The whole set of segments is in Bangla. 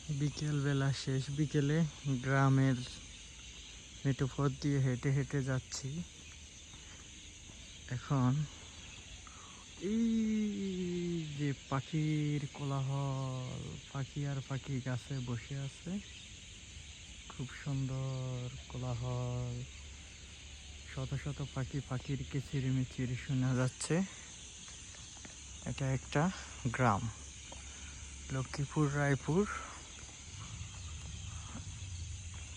বিকেল বেলা শেষ বিকেলে গ্রামের মেঠোপথ দিয়ে হেঁটে হেঁটে যাচ্ছি। এখন এই যে পাখির কোলাহল, পাখি আর পাখি গাছে বসে আছে, খুব সুন্দর কোলাহল, শত শত পাখি, পাখির কিচিরমিচির শোনা যাচ্ছে। এটা একটা গ্রাম, লক্ষ্মীপুর রায়পুর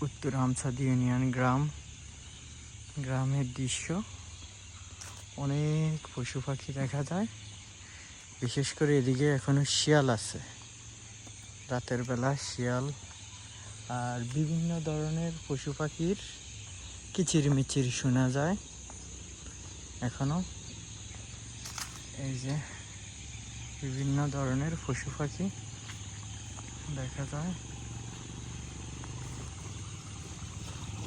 উত্তর আমছাদ ইউনিয়ন গ্রামের দৃশ্য। অনেক পশু পাখি দেখা যায়, বিশেষ করে এদিকে এখনো শিয়াল আছে। রাতের বেলা শিয়াল আর বিভিন্ন ধরনের পশু পাখির কিচিরমিচির শোনা যায় এখনো। এই যে বিভিন্ন ধরনের পশু পাখি দেখা যায়,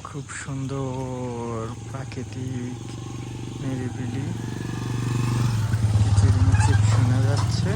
খুব সুন্দর প্রাকৃতিক নিরিবিলি কিচিরমিচির শোনা যাচ্ছে।